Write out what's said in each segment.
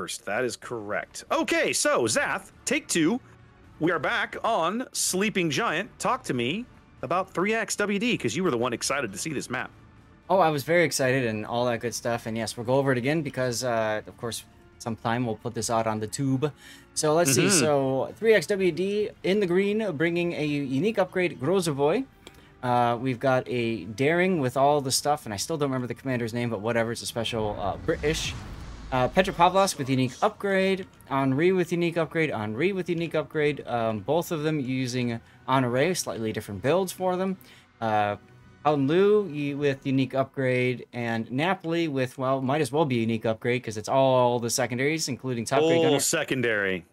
first. That is correct. Okay, so Zath, take 2. We are back on Sleeping Giant. Talk to me about 3X-WD, because you were the one excited to see this map. Oh, I was very excited and all that good stuff. And yes, we'll go over it again because, of course, sometime we'll put this out on the tube. So let's see. So 3X-WD in the green, bringing a unique upgrade, Grozovoy. We've got a Daring with all the stuff, and I still don't remember the commander's name, but whatever. It's a special British. Petropavlovsk with unique upgrade. Henri with unique upgrade. Henri with unique upgrade. Both of them using Honore, slightly different builds for them. Lu with unique upgrade, and Napoli with, well, might as well be a unique upgrade because it's all the secondaries, including top grade gunner. Secondary.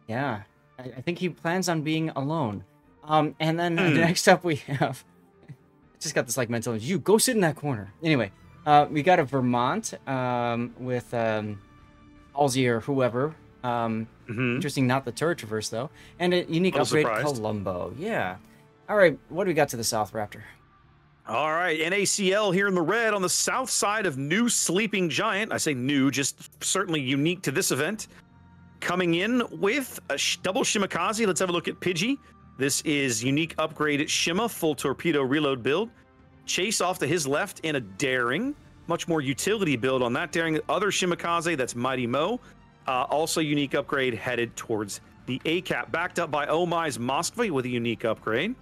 Yeah, I think he plans on being alone. And then next up we have, I just got this like mental image. You go sit in that corner. Anyway, we got a Vermont with Halsey or whoever. Interesting, not the turret traverse though, and a unique upgrade, Colombo. Yeah. All right, what do we got to the south, Raptor? All right, NaCl here in the red on the south side of new Sleeping Giant. I say new, just certainly unique to this event. Coming in with a double Shimakaze. Let's have a look at Pidgey. This is unique upgrade Shima, full torpedo reload build. Chase off to his left in a Daring. Much more utility build on that Daring. Other Shimakaze, that's Mighty Mo. Also unique upgrade headed towards the A-cap. Backed up by Omai's Moskva with a unique upgrade.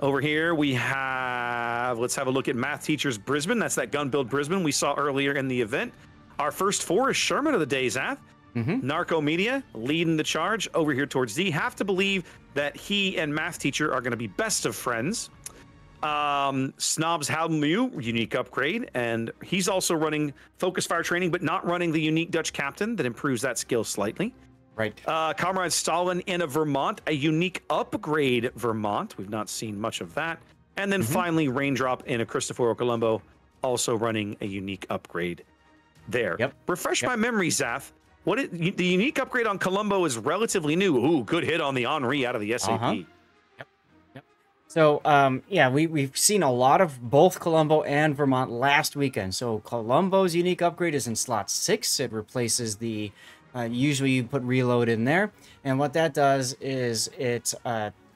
Over here we have, let's have a look at Math Teacher's Brisbane. That's that gun build Brisbane we saw earlier in the event. Our first 4 is Sherman of the day, Zath. Narco Media leading the charge over here towards D. Have to believe that he and Math Teacher are going to be best of friends. Snob's Howden Liu, unique upgrade, and he's also running focus fire training, but not running the unique Dutch captain that improves that skill slightly. Right. Comrade Stalin in a Vermont, a unique upgrade Vermont. We've not seen much of that. And then finally, Raindrop in a Cristoforo Colombo, also running a unique upgrade there. Refresh my memory, Zath. The unique upgrade on Colombo is relatively new. Ooh, good hit on the Henri out of the SAP. So, yeah, we've seen a lot of both Colombo and Vermont last weekend. So Colombo's unique upgrade is in slot 6. It replaces the... usually you put reload in there, and what that does is it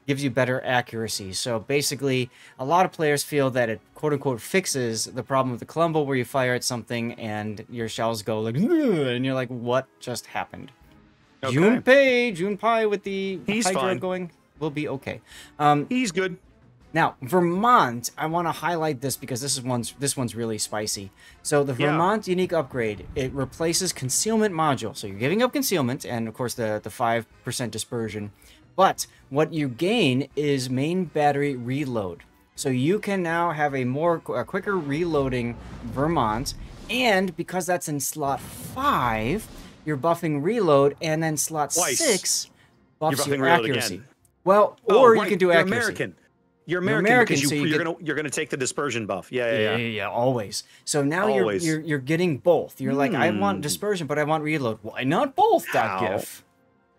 gives you better accuracy. So basically, a lot of players feel that it quote-unquote fixes the problem with the Colombo where you fire at something and your shells go like, and you're like, what just happened? Okay. Junpei with the Hydra going will be okay. He's good. Now, Vermont, I want to highlight this because this one's really spicy. So the Vermont unique upgrade, it replaces concealment module. So you're giving up concealment and, of course, the 5% dispersion. But what you gain is main battery reload. So you can now have a quicker reloading Vermont. And because that's in slot 5, you're buffing reload. And then slot 6 buffs your accuracy. Again. Well, or you can do accuracy. You're American because you're gonna take the dispersion buff. Yeah, always. So now you're getting both. You're like, I want dispersion, but I want reload. Why not both, .gif?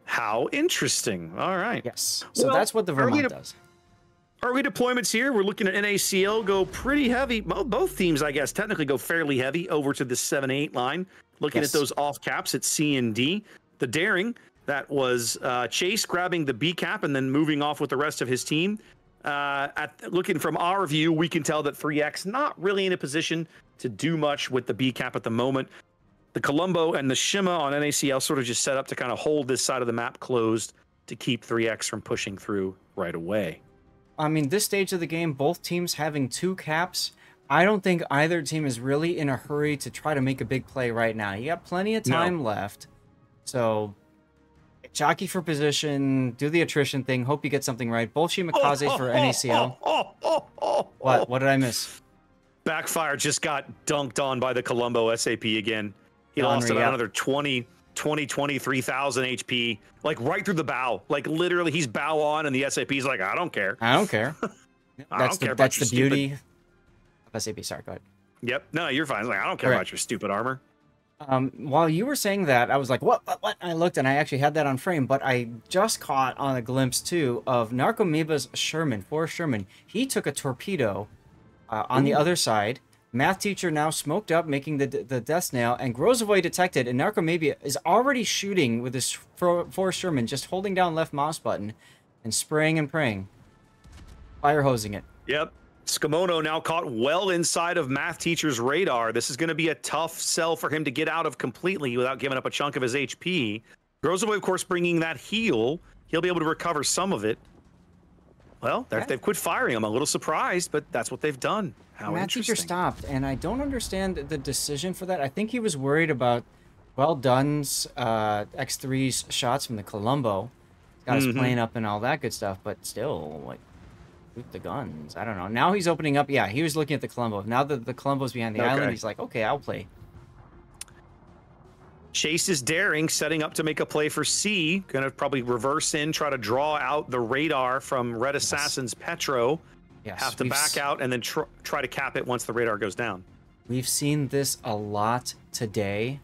How interesting. All right. Yes. So that's what the Vermont does. Early deployments here. We're looking at NaCl go pretty heavy. Well, both teams, I guess, technically go fairly heavy over to the 7-8 line. Looking at those off caps at C and D. The Daring, that was Chase grabbing the B cap and then moving off with the rest of his team. Looking from our view, we can tell that 3X not really in a position to do much with the B cap at the moment. The Colombo and the Shima on NaCl sort of just set up to kind of hold this side of the map closed to keep 3X from pushing through right away. I mean, this stage of the game, both teams having 2 caps, I don't think either team is really in a hurry to try to make a big play right now. You got plenty of time left. So... jockey for position, do the attrition thing, hope you get something right. Both Shimakazes for NaCl. What did I miss? Backfire just got dunked on by the Colombo SAP again. He lost about another 23,000 HP, like right through the bow. Like literally, he's bow on, and the SAP's like, I don't care. I don't care. That's the beauty of SAP. Sorry, go ahead. Yep. No, you're fine. Like, I don't care about your stupid armor. While you were saying that, I was like, what? I looked, and I actually had that on frame, but I just caught on a glimpse, too, of Narcomoeba's Sherman, Forrest Sherman. He took a torpedo on the other side, Math teacher now smoked up, making the death snail, and Grozavoy detected, and Narco maybe is already shooting with his Forrest Sherman, just holding down left mouse button and spraying and praying. Fire hosing it. Yep. Skimono now caught well inside of Math teacher's radar. This is going to be a tough sell for him to get out of completely without giving up a chunk of his HP. Grozavoy, of course, bringing that heal. He'll be able to recover some of it. Well, they've quit firing. I'm a little surprised, but that's what they've done. How Math teacher stopped, and I don't understand the decision for that. I think he was worried about Well Done's X3's shots from the Colombo. He's got his plane up and all that good stuff, but still, like, shoot the guns. I don't know. Now he's opening up. Yeah, he was looking at the Colombo. Now that the Colombo's behind the island, he's like, okay, I'll play. Chase is daring, setting up to make a play for C. Gonna probably reverse in, try to draw out the radar from Red Assassin's Petro. Yes, have to back out and then try to cap it once the radar goes down. We've seen this a lot today.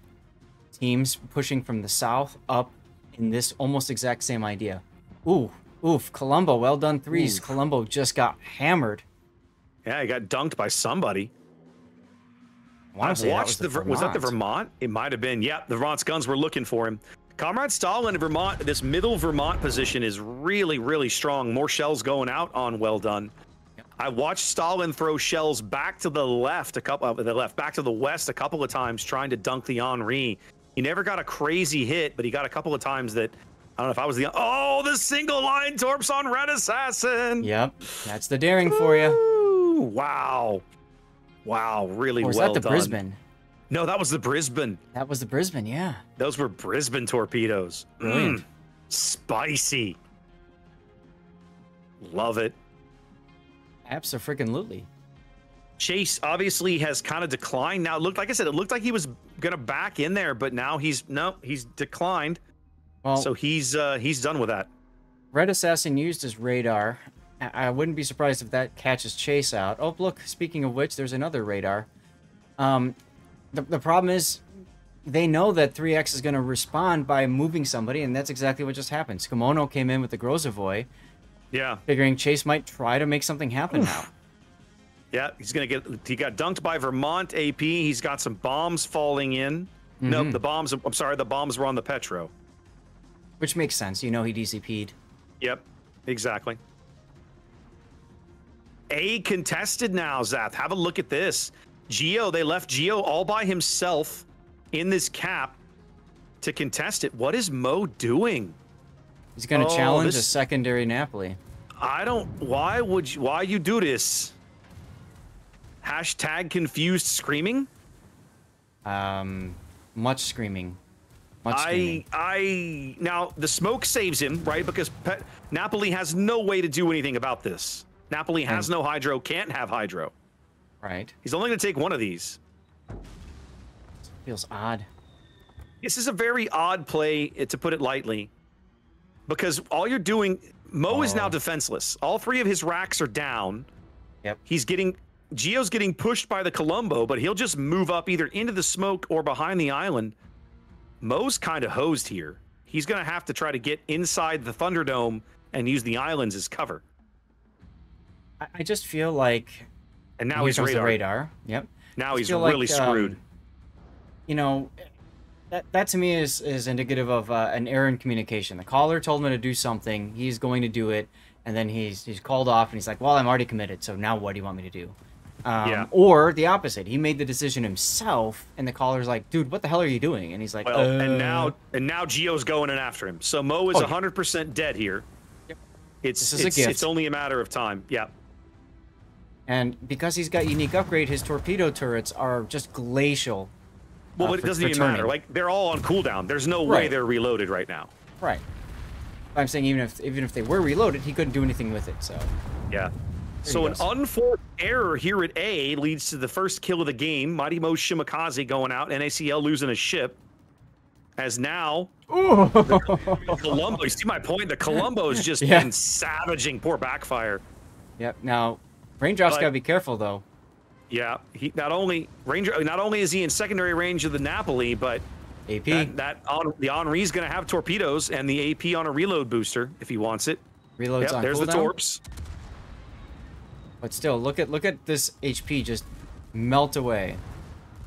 Teams pushing from the south up in this almost exact same idea. Ooh, oof, Colombo, well done threes. Oof. Colombo just got hammered. Yeah, he got dunked by somebody. Was that the Vermont? It might have been. Yeah, the Vermont's guns were looking for him. Comrade Stalin in Vermont, this middle Vermont position is really, really strong. More shells going out on Well Done. Yep. I watched Stalin throw shells back to the left, back to the west a couple of times, trying to dunk the Henri. He never got a crazy hit, but he got a couple of times that, I don't know if I was the single line torps on Red Assassin. Yep, that's the daring for you. Wow. Wow, really well done. Was that the Brisbane? No, that was the Brisbane. That was the Brisbane, yeah. Those were Brisbane torpedoes. Brilliant. Spicy. Love it. Abso-freaking-lutely. Chase obviously has kind of declined now. It looked like he was going to back in there, but now he's declined. Well, so he's done with that. Red Assassin used his radar. I wouldn't be surprised if that catches Chase out. Oh, look, speaking of which, there's another radar. The problem is they know that 3X is going to respond by moving somebody, and that's exactly what just happened. Skimono came in with the Grozavoy. Yeah. Figuring Chase might try to make something happen now. Yeah, he got dunked by Vermont AP. He's got some bombs falling in. Nope, the bombs were on the Petro. Which makes sense. You know he DCP'd. Yep, exactly. A contested now, Zath. Have a look at this. They left Geo all by himself in this cap to contest it. What is Mo doing? He's going to challenge a secondary Napoli. Why you do this? Hashtag confused screaming? Much screaming. Now, the smoke saves him, right? Because Napoli has no way to do anything about this. Napoli has no hydro, can't have hydro. Right. He's only going to take one of these. Feels odd. This is a very odd play, to put it lightly. Because all you're doing... Mo is now defenseless. All three of his racks are down. Yep. Geo's getting pushed by the Colombo, but he'll just move up either into the smoke or behind the island. Mo's kind of hosed here. He's going to have to try to get inside the Thunderdome and use the islands as cover. I just feel like... And now he's radar. Yep. Now he's really screwed. You know, that to me is indicative of an error in communication. The caller told him to do something. He's going to do it. And then he's called off and he's like, well, I'm already committed. So now what do you want me to do? Or the opposite. He made the decision himself, and the caller's like, "Dude, what the hell are you doing?" And he's like, and now Geo's going in after him. So Mo is 100% dead here. Yep. It's only a matter of time. Yeah. And because he's got unique upgrade, his torpedo turrets are just glacial. Well, but it doesn't even matter. Like, they're all on cooldown. There's no way they're reloaded right now. Right. I'm saying even if they were reloaded, he couldn't do anything with it. So. Yeah. So an unforced error here at A leads to the first kill of the game. Mighty Mo Shimakaze going out. NaCl losing a ship. As now, the Colombo, you see my point? The Colombo's just been savaging poor backfire. Yep. Now, Raindrop's got to be careful, though. Yeah. He not only is he in secondary range of the Napoli, but AP. The Henri's going to have torpedoes and the AP on a reload booster if he wants it. Reloads on there's cooldown. the torps. But still, look at this HP just melt away.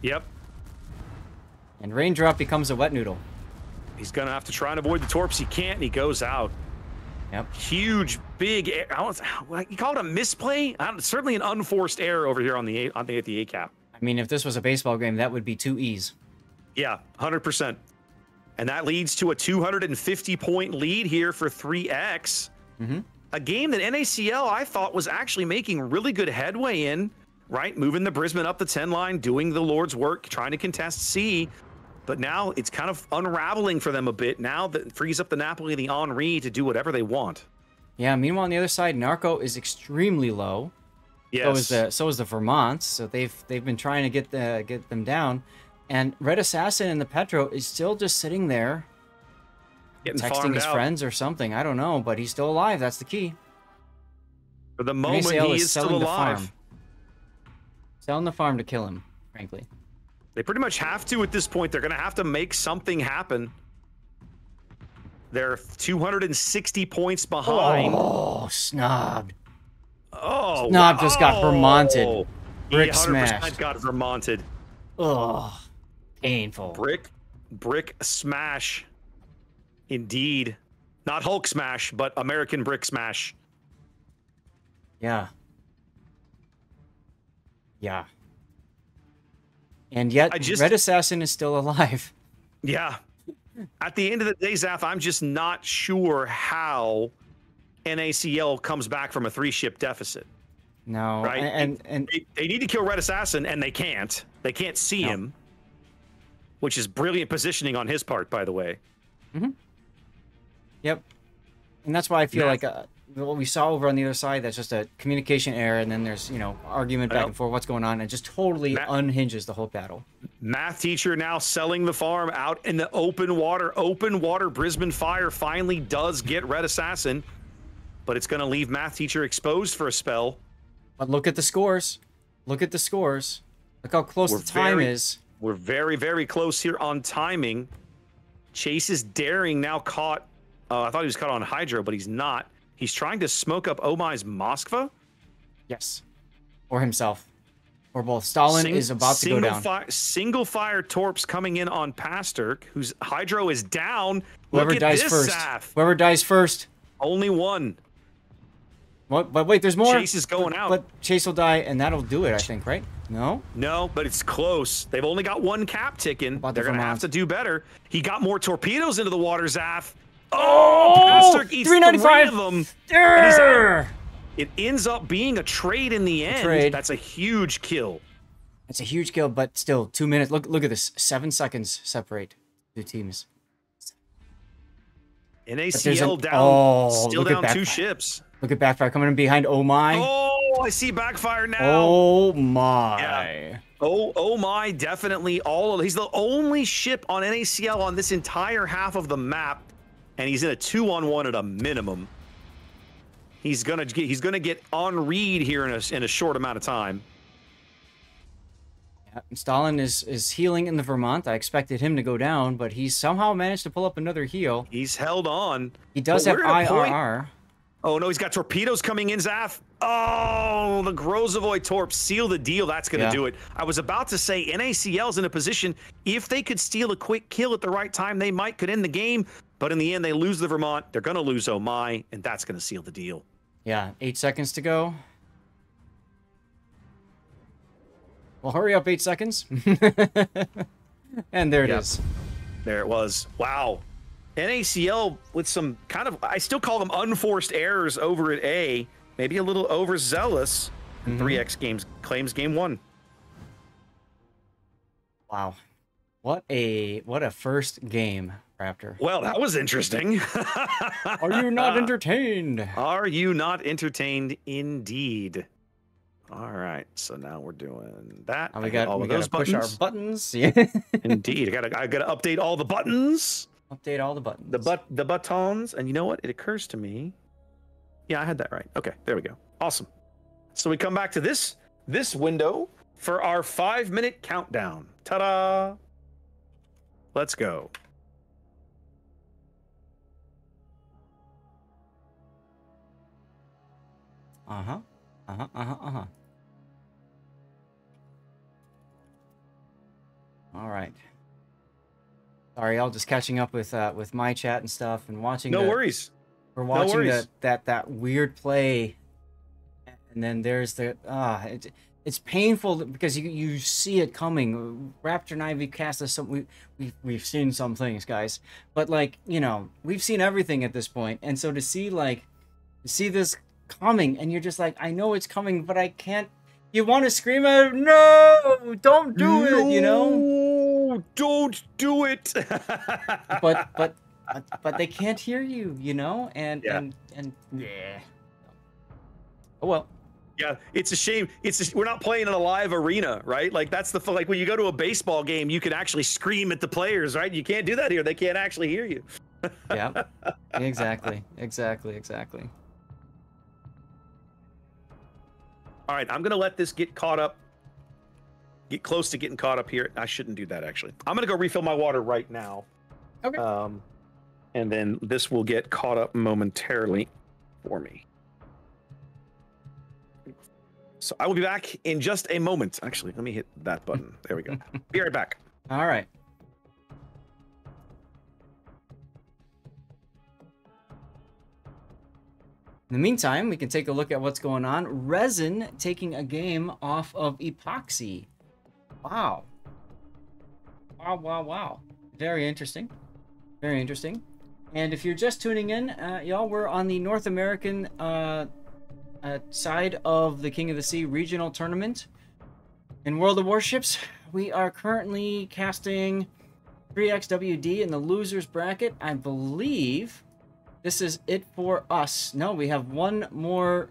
Yep. And Raindrop becomes a wet noodle. He's going to have to try and avoid the torps. He can't, and he goes out. Yep. Huge, big, you call it a misplay? Certainly an unforced error over here on the at the A cap. I mean, if this was a baseball game, that would be 2 E's. Yeah, 100%. And that leads to a 250-point lead here for 3X. Mm-hmm. A game that NaCl, I thought, was actually making really good headway in, right? Moving the Brisbane up the 10 line, doing the Lord's work, trying to contest C. But now it's kind of unraveling for them a bit. Now that frees up the Napoli and the Henri to do whatever they want. Yeah, meanwhile, on the other side, Narco is extremely low. Yes. So is the Vermont. So they've been trying to get them down. And Red Assassin in the Petro is still just sitting there, Getting texting his friends or something. I don't know, but he's still alive. That's the key. For the moment, he is still alive. Selling the farm to kill him, frankly. They pretty much have to at this point. They're going to have to make something happen. They're 260 points behind. Oh, snobbed. Oh, Snob just got Vermonted. Brick 100% smashed. got Vermonted. Oh, painful. Brick smash. Indeed. Not Hulk smash, but American brick smash. Yeah. Yeah. And yet, Red Assassin is still alive. Yeah. At the end of the day, Zaf, I'm just not sure how NaCl comes back from a 3-ship deficit. No. Right? And they need to kill Red Assassin, and they can't. They can't see him, which is brilliant positioning on his part, by the way. Mm-hmm. Yep. And that's why I feel like what we saw over on the other side, that's just a communication error, and then there's, argument back and forth, what's going on, and just totally unhinges the whole battle. Math teacher now selling the farm out in the open water. Open water Brisbane Fire finally does get Red Assassin, but it's going to leave Math teacher exposed for a spell. But look at the scores. Look at the scores. Look how close the time is. We're very, very close here on timing. Chase's daring now caught. I thought he was caught on Hydro, but he's not. He's trying to smoke up Omai's Moskva? Yes. Or himself. Or both. Stalin is about to go down. Single fire torps coming in on Pasterk, whose Hydro is down. Whoever dies first. Whoever dies first. Only one. What? But wait, there's more. Chase is going out. But Chase will die, and that'll do it, I think, right? No? No, but it's close. They've only got one cap ticking. They're going to have to do better. He got more torpedoes into the water, Zaf. Oh, Pasterk eats 395 of them. It ends up being a trade in the end. That's a huge kill. It's a huge kill, but still 2 minutes. Look at this. 7 seconds separate the teams. NaCl down, still down 2 ships. Look at Backfire coming in behind Oh My. Oh, I see Backfire now. Oh my. Yeah. Oh my, definitely he's the only ship on NaCl on this entire half of the map. And he's in a 2-on-1 at a minimum. He's gonna get on read here in a short amount of time. Yeah, Stalin is healing in the Vermont. I expected him to go down, but he's somehow managed to pull up another heal. He's held on. He does have IRR. Oh no, he's got torpedoes coming in, Zaf. Oh, the Grozovoy torps seal the deal. That's going to do it. I was about to say NaCl's in a position, if they could steal a quick kill at the right time, they could end the game. But in the end, they lose the Vermont. They're going to lose Oh My, and that's going to seal the deal. Yeah, 8 seconds to go. Well, hurry up, 8 seconds. And there it is. There it was. Wow. NaCl with some kind of, I still call them unforced errors over at A. Maybe a little overzealous. 3X games claims game 1. Wow. What a first game, Raptor. Well, that was interesting. Are you not entertained? Are you not entertained? Indeed. All right, so now we're doing that. We got to push our buttons. Yeah. Indeed, I gotta update all the buttons. Update all the buttons. The buttons, and you know what? It occurs to me. Yeah, I had that right. Okay, there we go. Awesome. So we come back to this window for our 5-minute countdown. Ta-da! Let's go. All right. Sorry, y'all, just catching up with my chat and stuff and watching. No worries. We're watching No worries. that weird play, and then there's the it's painful because you see it coming. Raptor and I, we cast this we've seen some things, guys, but like, you know, we've seen everything at this point, and so to see this coming, and you're just like, I know it's coming, but I can't. You want to scream out, no, don't do it, you know? Don't do it. but they can't hear you, you know? And yeah. Oh well. Yeah, it's a shame. We're not playing in a live arena, right? Like that's like when you go to a baseball game, you can actually scream at the players, right? You can't do that here. They can't actually hear you. Yeah. Exactly. All right, I'm gonna let this get caught up. Get close to getting caught up here. I shouldn't do that actually. I'm gonna go refill my water right now. Okay. And then this will get caught up momentarily for me. So I will be back in just a moment. Actually, let me hit that button. There we go. Be right back. All right. In the meantime, we can take a look at what's going on. Resin taking a game off of Epoxy. Wow. Wow. Very interesting. Very interesting. And if you're just tuning in, y'all, we're on the North American side of the King of the Sea regional tournament. In World of Warships, we are currently casting 3X-WD in the losers bracket. I believe this is it for us. No, we have one more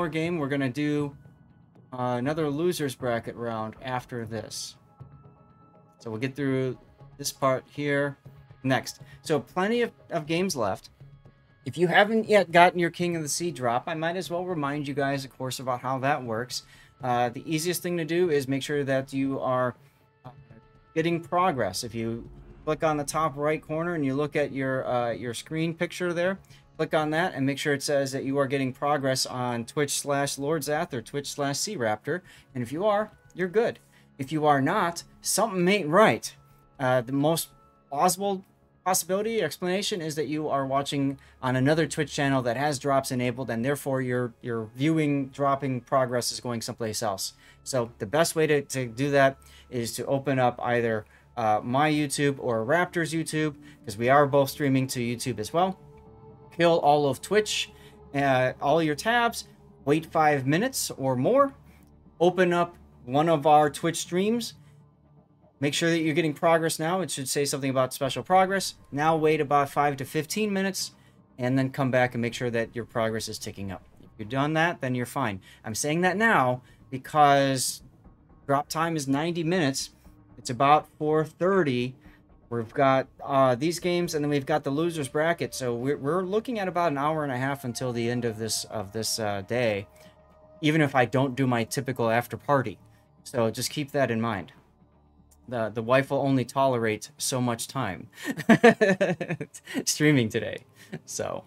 game. We're gonna do another losers bracket round after this. So we'll get through this part here next. So plenty of games left. If you haven't yet gotten your King of the Sea drop, I might as well remind you guys, of course, about how that works. The easiest thing to do is make sure that you are getting progress. If you click on the top right corner and you look at your screen picture there, click on that and make sure it says that you are getting progress on Twitch/LordZath or Twitch/SeaRaptor. And if you are, you're good. If you are not, something ain't right. The most plausible possibility explanation is that you are watching on another Twitch channel that has drops enabled, and therefore your viewing dropping progress is going someplace else. So the best way to do that is to open up either my YouTube or Raptor's YouTube, because we are both streaming to YouTube as well. Kill all of Twitch, all your tabs, wait 5 minutes or more, open up one of our Twitch streams. Make sure that you're getting progress now. It should say something about special progress. Now wait about 5 to 15 minutes and then come back and make sure that your progress is ticking up. If you've done that, then you're fine. I'm saying that now because drop time is 90 minutes. It's about 4:30. We've got these games, and then we've got the losers bracket. So we're looking at about an hour and a half until the end of this day, even if I don't do my typical after party. So just keep that in mind. The wife will only tolerate so much time streaming today. So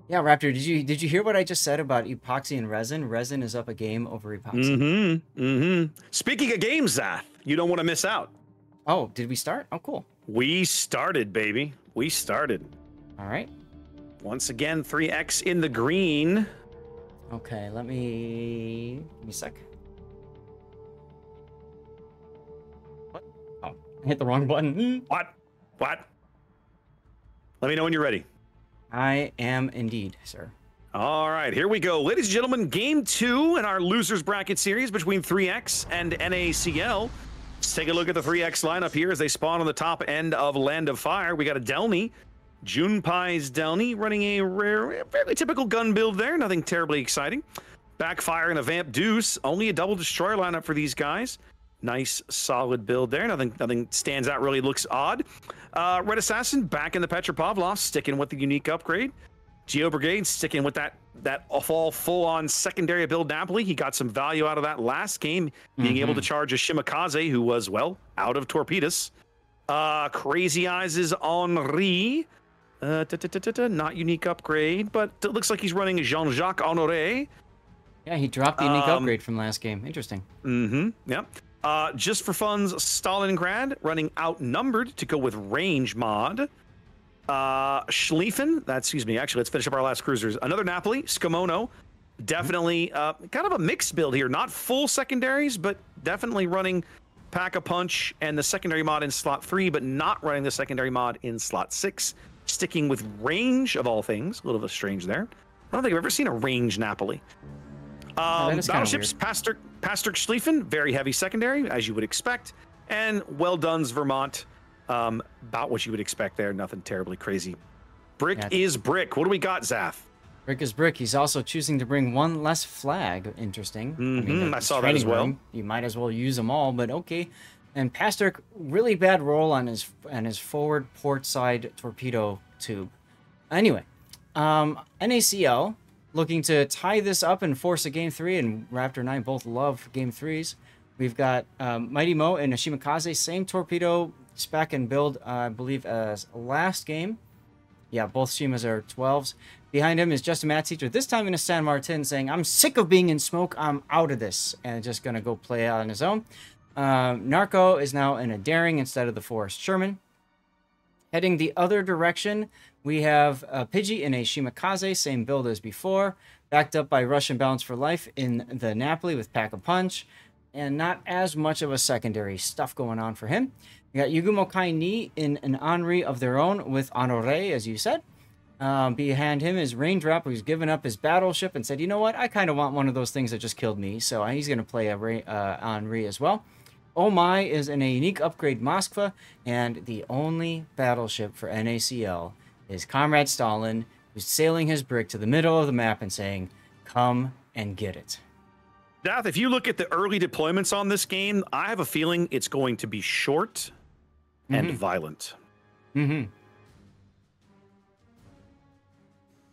yeah, Raptor, did you hear what I just said about epoxy and resin? Resin is up a game over epoxy. Speaking of games, Zath, you don't want to miss out. Oh, did we start? Oh, cool. We started, baby. We started. All right. Once again, 3X in the green. Okay, give me a sec. What? Oh, I hit the wrong button. What? Let me know when you're ready. I am indeed, sir. All right, here we go. Ladies and gentlemen, game 2 in our losers bracket series between 3X and NaCl. Let's take a look at the 3X lineup here as they spawn on the top end of Land of Fire. We got a Delny, Junpei's Delny, running a rare, fairly typical gun build there. Nothing terribly exciting. Backfire and a Vamp Deuce. Only a double destroyer lineup for these guys. Nice, solid build there. Nothing stands out, really looks odd. Red Assassin back in the Petropavlov, sticking with the unique upgrade. Geo Brigade sticking with that full-on secondary build Napoli. He got some value out of that last game, being able to charge a Shimakaze, who was, well, out of Torpedos. Crazy Eyes is Henri. Not unique upgrade, but it looks like he's running a Jean-Jacques Honoré. Yeah, he dropped the unique upgrade from last game. Interesting. Yep. Just for fun's Stalingrad running outnumbered to go with range mod. Schlieffen, excuse me, actually, let's finish up our last cruisers. Another Napoli, Scamono. Definitely kind of a mixed build here. Not full secondaries, but definitely running Pack-a-Punch and the secondary mod in slot 3, but not running the secondary mod in slot 6. Sticking with range of all things. A little bit strange there. I don't think I've ever seen a range Napoli. Battleships, Pasterk Schlieffen, very heavy secondary, as you would expect. And Well Done's Vermont, about what you would expect there. Nothing terribly crazy. Brick is brick. What do we got, Zaf? Brick is brick. He's also choosing to bring one less flag. Interesting. I mean, I saw that as well. You might as well use them all, but okay. And Pasterk, really bad roll on his forward port side torpedo tube. Anyway, NaCl looking to tie this up and force a game 3, and Raptor 9 both love game 3s. We've got Mighty Mo and Shimakaze, same torpedo spec and build, I believe, as last game. Yeah, both Shimas are 12s. Behind him is just a math teacher, this time in a San Martin, saying, I'm sick of being in smoke, I'm out of this, and just going to go play out on his own. Narco is now in a Daring instead of the Forest Sherman. Heading the other direction, we have Pidgey in a Shimakaze, same build as before, backed up by Russian Balance for Life in the Napoli with Pack-a-Punch, and not as much of a secondary stuff going on for him. We got Yugumo Kai-Ni in an Henri of their own with Honore, as you said. Behind him is Raindrop, who's given up his battleship and said, you know what, I kind of want one of those things that just killed me, so he's going to play a Henri as well. Oh My is in a unique upgrade Moskva, and the only battleship for NaCl is Comrade Stalin, who's sailing his brick to the middle of the map and saying, come and get it. Dath, if you look at the early deployments on this game, I have a feeling it's going to be short and violent.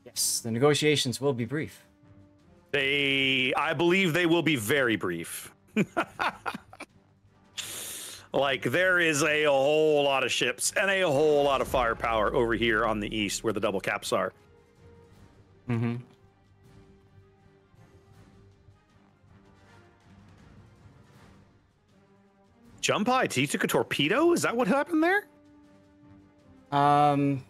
Yes, the negotiations will be brief. I believe they will be very brief. Like, there is a whole lot of ships and a whole lot of firepower over here on the east where the double caps are. Jump high. He took a torpedo? Is that what happened there? I'm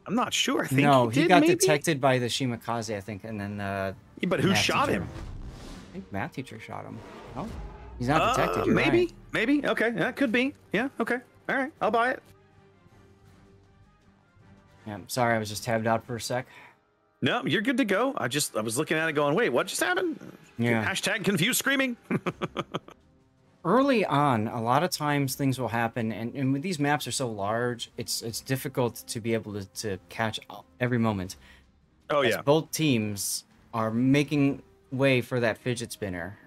not sure. I think no, he got maybe? detected by the Shimakaze, I think, and then yeah, but who shot him? I think math teacher shot him. No, he's not detected. You're maybe, right. maybe. Okay, that could be. Yeah. Okay. All right. I'll buy it. Yeah, I'm sorry, I was just tabbed out for a sec. No, you're good to go. I was looking at it going, wait, what just happened? Yeah. Hashtag confused screaming. Early on, a lot of times things will happen, and when these maps are so large, it's difficult to be able to catch every moment. Oh, yeah. Both teams are making way for that fidget spinner.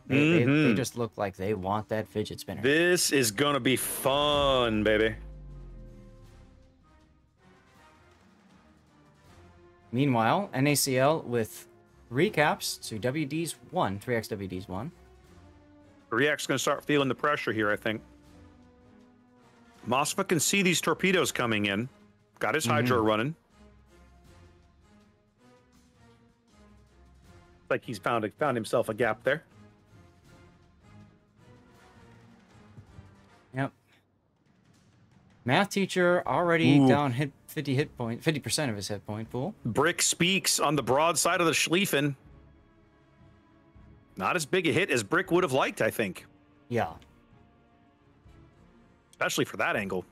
They just look like they want that fidget spinner. This is going to be fun, baby. Meanwhile, NaCl with recaps to WD's 1, 3X-WD's 1. 3X going to start feeling the pressure here, I think. Moskva can see these torpedoes coming in. Got his hydro running. Like he's found himself a gap there. Yep. Math teacher already down 50% of his hit point pool. Brick speaks on the broadside of the Schlieffen. Not as big a hit as Brick would have liked, I think. Yeah. Especially for that angle.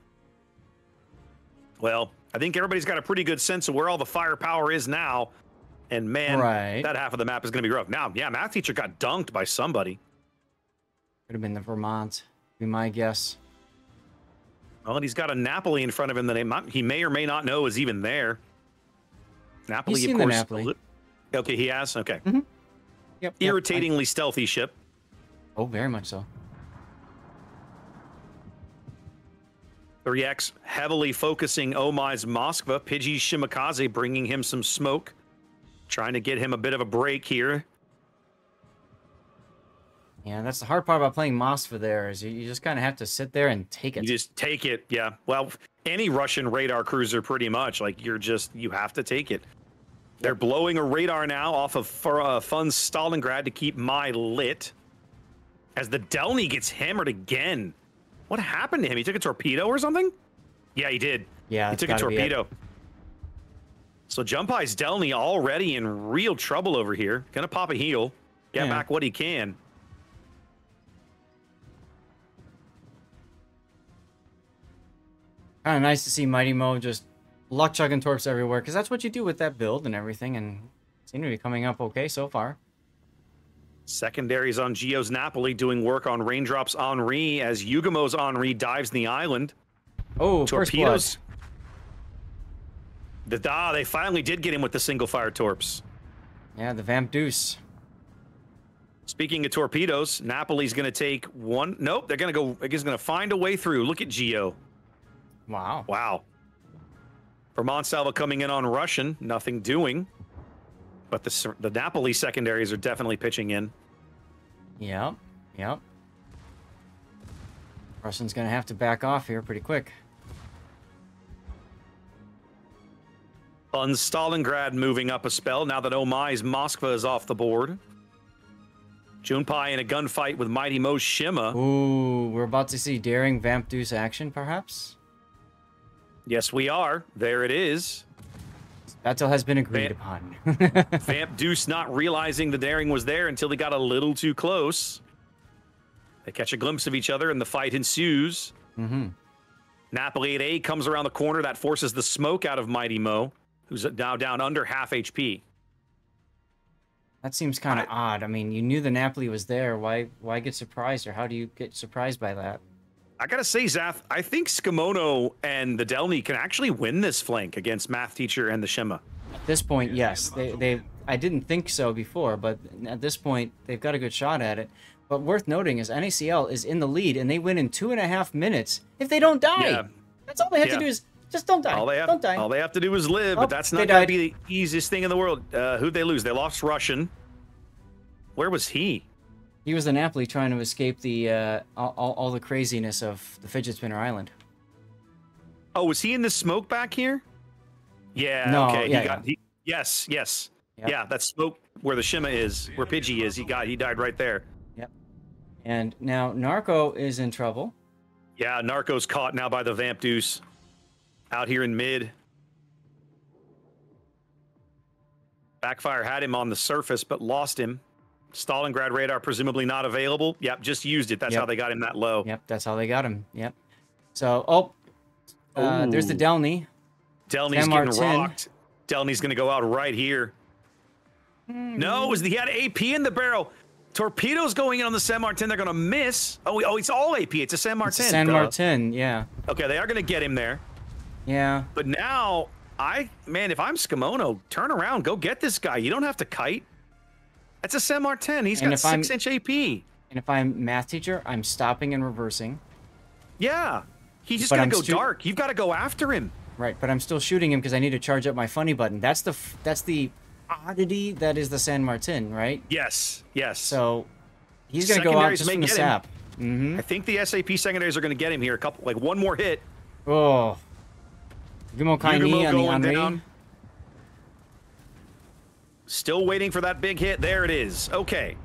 Well, I think everybody's got a pretty good sense of where all the firepower is now. And man, that half of the map is going to be rough. Now, yeah, math teacher got dunked by somebody. Could have been the Vermont, be my guess. Well, and he's got a Napoli in front of him that he may or may not know is even there. Napoli, He's of seen course. the Napoli. Okay, he has? Okay. Yep. Irritatingly stealthy ship. Oh, very much so. 3X heavily focusing Omai's Moskva. Pidgey's Shimakaze bringing him some smoke. Trying to get him a bit of a break here. Yeah, that's the hard part about playing Moskva there, is you just kind of have to sit there and take it. You just take it, yeah. Well, any Russian radar cruiser pretty much. Like, you have to take it. They're blowing a radar now off of fun Stalingrad to keep my lit. as the Delny gets hammered again. What happened to him? He took a torpedo or something? Yeah, he did. Yeah, he took a torpedo. So Jumpai's Delny already in real trouble over here. Gonna pop a heel. Get back what he can. Kind of nice to see Mighty Mo just luck chugging torps everywhere, because that's what you do with that build and everything, and seem to be coming up okay so far. Secondaries on Gio's Napoli doing work on Raindrop's Henri as Yugamo's Henri dives in the island. Oh, torpedoes. They finally did get him with the single fire torps. Yeah, the Vamp Deuce. Speaking of torpedoes, Napoli's going to take one. Nope, they're going to go. He's going to find a way through. Look at Gio. Wow. Wow. Vermont Salva coming in on Russian, nothing doing. But the Napoli secondaries are definitely pitching in. Yep. Yep. Russian's going to have to back off here pretty quick. Stalingrad moving up a spell now that Oh Mai's Moskva is off the board. Junpei in a gunfight with Mighty Mo's Shima. Ooh, we're about to see daring Vamp Deuce action, perhaps? Yes, we are. There it is. Battle has been agreed upon. Vamp Deuce not realizing the daring was there until they got a little too close. They catch a glimpse of each other and the fight ensues. Napoli at A comes around the corner. That forces the smoke out of Mighty Mo, who's now down under half HP. That seems kind of odd. I mean, you knew the Napoli was there. Why get surprised, or how do you get surprised by that? I gotta say, Zath, I think Skimono and the Delny can actually win this flank against Math Teacher and the Shima. At this point, yes. I didn't think so before, but at this point, they've got a good shot at it. But worth noting is NaCl is in the lead, and they win in 2.5 minutes if they don't die. Yeah. That's all they have to do is just don't die. Don't die. All they have to do is live, but that's not going to be the easiest thing in the world. Who'd they lose? They lost Russian. Where was he? He was the Napoli trying to escape the all the craziness of the Fidget Spinner Island. Oh, was he in the smoke back here? Yeah, no, okay. Yeah, yes. Yep. Yeah, that smoke where the Shima is, where Pidgey is, he died right there. Yep. And now Narco is in trouble. Yeah, Narco's caught now by the Vamp Deuce. Out here in mid. Backfire had him on the surface, but lost him. Stalingrad radar presumably not available. Yep, just used it. That's how they got him that low. Yep, that's how they got him. Yep. So, there's the Delny. Delny's getting rocked. Delny's going to go out right here. No, he had AP in the barrel. Torpedoes going in on the San Martin. They're going to miss. Oh, it's all AP. It's a San Martin. It's a San Martin, yeah. Okay, they are going to get him there. Yeah. But now, if I'm Skimono, turn around. Go get this guy. You don't have to kite. That's a San Martin. He's got 6-inch AP. And if I'm Math Teacher, I'm stopping and reversing. Yeah. He's just going to go dark. You've got to go after him. Right, but I'm still shooting him because I need to charge up my funny button. That's the oddity that is the San Martin, right? Yes. So he's going to go out just from the sap. I think the SAP secondaries are going to get him here. One more hit. Oh. Gumo Kaini on the Henri. Down. Still waiting for that big hit. There it is. Okay.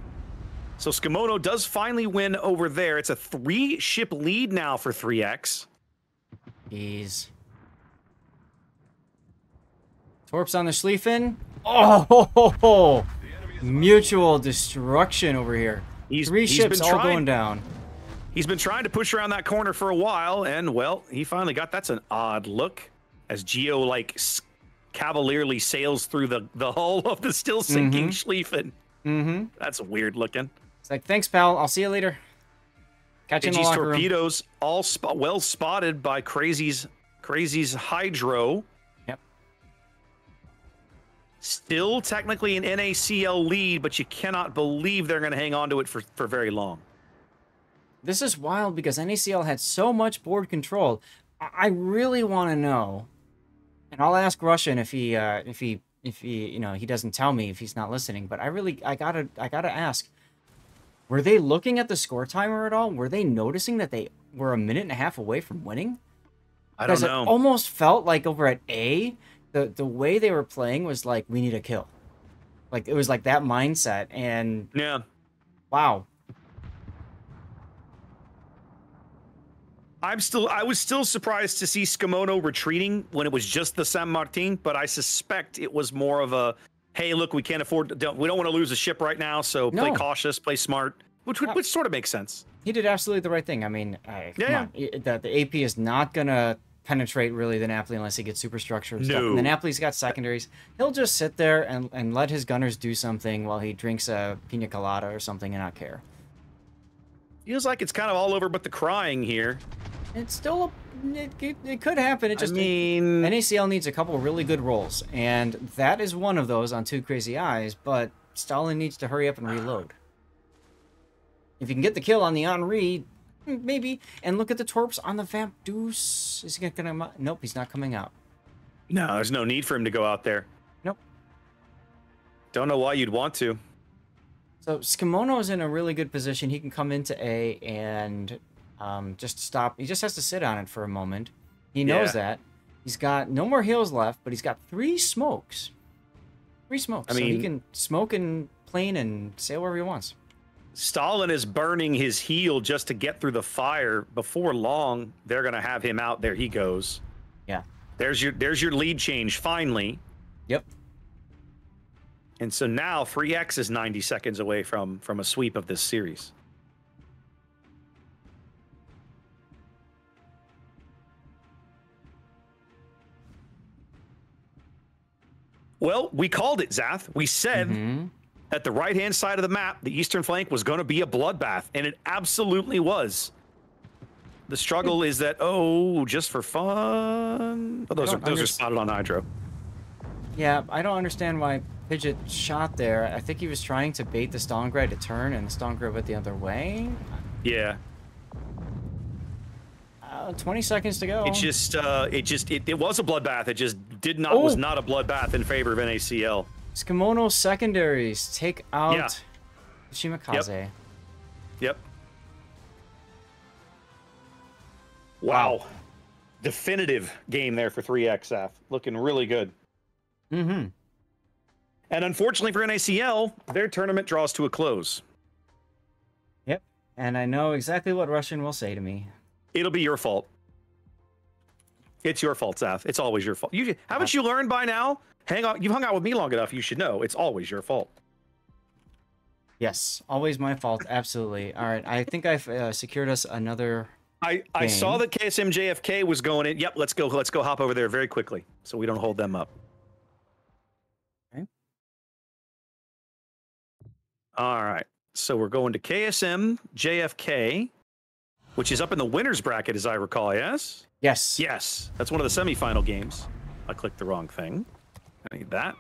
So Skimono does finally win over there. It's a 3-ship lead now for 3X. Jeez. Torps on the Schlieffen. Oh, mutual destruction over here. Three ships all going down. He's been trying to push around that corner for a while, and, well, he finally got... That's an odd look as Gio, cavalierly sails through the hull of the still sinking Schlieffen. That's weird looking. It's like, thanks, pal. I'll see you later. Catch you in the locker room. Torpedoes all well spotted by Crazy's Hydro. Yep. Still technically an NaCl lead, but you cannot believe they're going to hang on to it for very long. This is wild because NaCl had so much board control. I really want to know, and I'll ask Russian if he he doesn't tell me if he's not listening. But I gotta ask. Were they looking at the score timer at all? Were they noticing that they were 1.5 minutes away from winning? I don't know. It almost felt like over at A, the way they were playing was like, we need a kill. Like, it was like that mindset. And yeah. Wow. I was still surprised to see Skimono retreating when it was just the San Martin, but I suspect it was more of a, hey, look, we can't afford, we don't want to lose a ship right now, so play cautious, play smart, which sort of makes sense. He did absolutely the right thing. I mean, come on. The AP is not going to penetrate really the Napoli unless he gets superstructure and stuff. And the Napoli's got secondaries. He'll just sit there and let his gunners do something while he drinks a pina colada or something and not care. Feels like it's kind of all over but the crying here. It's still it could happen. It just, I mean, NaCl needs a couple really good rolls, and that is one of those on 2 Crazy Eyes, but Stalin needs to hurry up and reload. If you can get the kill on the Henri, maybe. And look at the torps on the Vamp Deuce. Is he gonna? Nope, he's not coming out. No, there's no need for him to go out there. Nope. Don't know why you'd want to. So Skimono's in a really good position. He can come into A and just stop. He just has to sit on it for a moment. He knows that. He's got no more heals left, but he's got 3 smokes. 3 smokes. I mean, so he can smoke and plane and sail wherever he wants. Stalin is burning his heel just to get through the fire. Before long, they're going to have him out. There he goes. Yeah. There's your lead change, finally. Yep. And so now 3X is 90 seconds away from a sweep of this series. Well, we called it, Zath. We said that the right-hand side of the map, the eastern flank, was going to be a bloodbath, and it absolutely was. The struggle is that, just for fun. Oh, those are spotted on Hydro. Yeah, I don't understand why Pidgeot shot there. I think he was trying to bait the Stalingrad to turn, and the Stalingrad went the other way. Yeah. 20 seconds to go. It was a bloodbath. It just was not a bloodbath in favor of NaCl. Skimono secondaries take out Shimakaze. Yep. Wow. Definitive game there for 3XF. Looking really good. Mm-hmm. And unfortunately for NaCl, their tournament draws to a close. Yep. And I know exactly what Russian will say to me. It'll be your fault. It's your fault, Zath. It's always your fault. Haven't you learned by now? You've hung out with me long enough. You should know it's always your fault. Yes, always my fault. Absolutely. All right. I think I've secured us another. I saw that KSM JFK was going in. Yep. Let's go hop over there very quickly so we don't hold them up. Okay. All right. So we're going to KSM JFK, which is up in the winner's bracket, as I recall, yes? Yes. Yes. That's one of the semifinal games. I clicked the wrong thing. I need that.